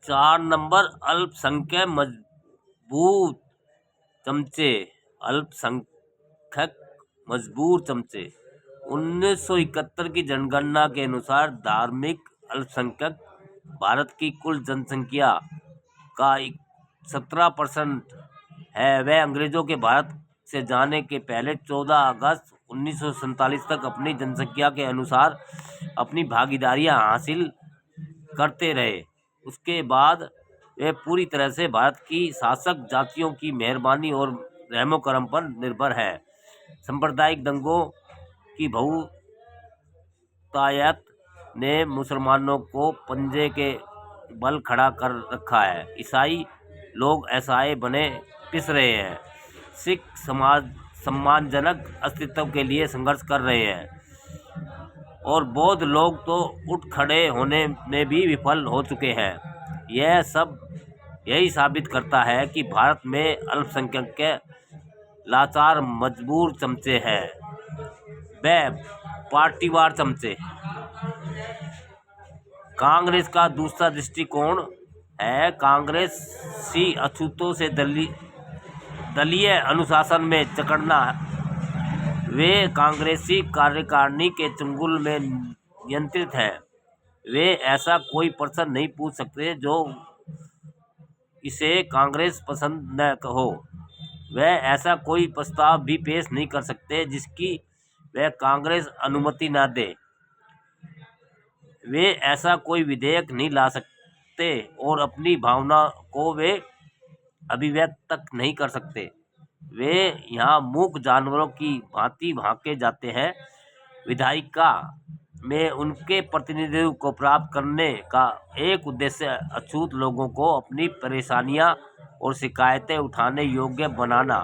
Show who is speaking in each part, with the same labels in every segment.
Speaker 1: 4 number अल्पसंख्यक मजबूत चमचे। अल्पसंख्यक मजबूर चमचे। 1971 की जनगणना के अनुसार धार्मिक अल्पसंख्यक भारत की कुल जनसंख्या का 17% है। वह अंग्रेजों के भारत से जाने के पहले 14 अगस्त 1947 तक अपनी जनसंख्या के अनुसार अपनी भागीदारियां हासिल करते रहे। उसके बाद वे पूरी तरह से भारत की शासक जातियों की मेहरबानी और रहमो करम पर निर्भर है। सांप्रदायिक दंगों की बहुतायत ने मुसलमानों को पंजे के बल खड़ा कर रखा है। ईसाई लोग असहाय बने पिस रहे हैं। सिख समाज सम्मानजनक अस्तित्व के लिए संघर्ष कर रहे हैं और बौद्ध लोग तो उठ खड़े होने में भी विफल हो चुके हैं। यह सब यही साबित करता है कि भारत में अल्पसंख्यक के लाचार मजबूर चमचे हैं। वह पार्टीवार चमचे। कांग्रेस का दूसरा दृष्टिकोण है कांग्रेसी अछूतों से दलीय अनुशासन में जकड़ना। वे कांग्रेसी कार्यकारिणी के चंगुल में नियंत्रित हैं। वे ऐसा कोई प्रश्न नहीं पूछ सकते जो इसे कांग्रेस पसंद न हो। वह ऐसा कोई प्रस्ताव भी पेश नहीं कर सकते जिसकी वह कांग्रेस अनुमति न दे। वे ऐसा कोई विधेयक नहीं ला सकते और अपनी भावना को वे अभिव्यक्त तक नहीं कर सकते। वे यहाँ मूक जानवरों की भांति भांके जाते हैं। विधायिका में उनके प्रतिनिधित्व को प्राप्त करने का एक उद्देश्य अछूत लोगों को अपनी परेशानियां और शिकायतें उठाने योग्य बनाना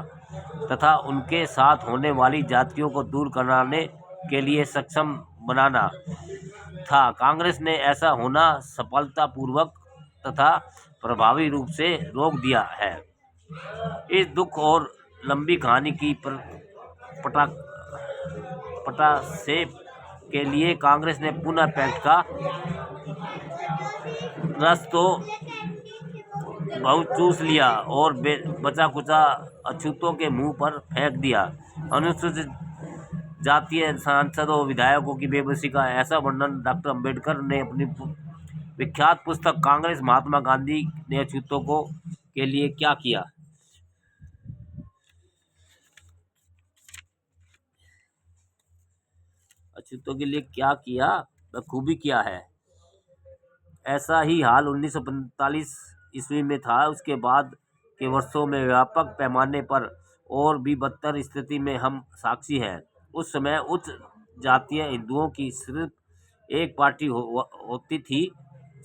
Speaker 1: तथा उनके साथ होने वाली जातियों को दूर कराने के लिए सक्षम बनाना था। कांग्रेस ने ऐसा होना सफलतापूर्वक तथा प्रभावी रूप से रोक दिया है। इस दुख और लंबी कहानी की पटाक्षेप के लिए कांग्रेस ने पुनः पैक्ट का रस तो बहुत चूस लिया और बचा कुचा अछूतों के मुंह पर फेंक दिया। अनुसूचित जातीय सांसदों और विधायकों की बेबसी का ऐसा वर्णन डॉक्टर अंबेडकर ने अपनी विख्यात पुस्तक कांग्रेस महात्मा गांधी ने अछूतों के लिए क्या किया बखूबी किया है। ऐसा ही हाल 1945 ईस्वी में था। उसके बाद के वर्षों में व्यापक पैमाने पर और भी बदतर स्थिति में हम साक्षी हैं। उस समय उच्च जातीय हिंदुओं की सिर्फ एक पार्टी होती थी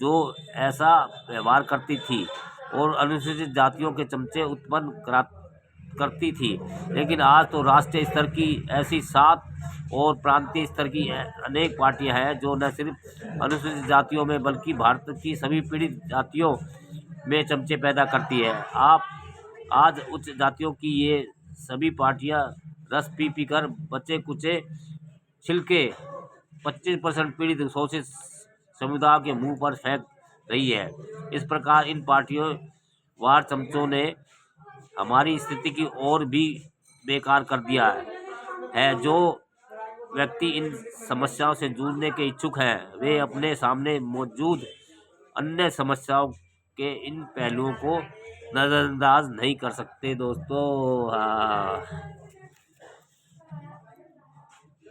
Speaker 1: जो ऐसा व्यवहार करती थी और अनुसूचित जातियों के चमचे उत्पन्न करती थी। लेकिन आज तो राष्ट्रीय स्तर की ऐसी 7 और प्रांतीय स्तर की अनेक पार्टियां हैं जो न सिर्फ अनुसूचित जातियों में बल्कि भारत की सभी पीड़ित जातियों में चमचे पैदा करती है। आज उच्च जातियों की ये सभी पार्टियां रस पी कर बचे कुचे छिलके 25% पीड़ित शोषित समुदाय के मुंह पर फेंक रही है। इस प्रकार इन पार्टियों वार चमचों ने हमारी स्थिति की और भी बेकार कर दिया है। जो व्यक्ति इन समस्याओं से जूझने के इच्छुक हैं वे अपने सामने मौजूद अन्य समस्याओं के इन पहलुओं को नज़रअंदाज नहीं कर सकते दोस्तों।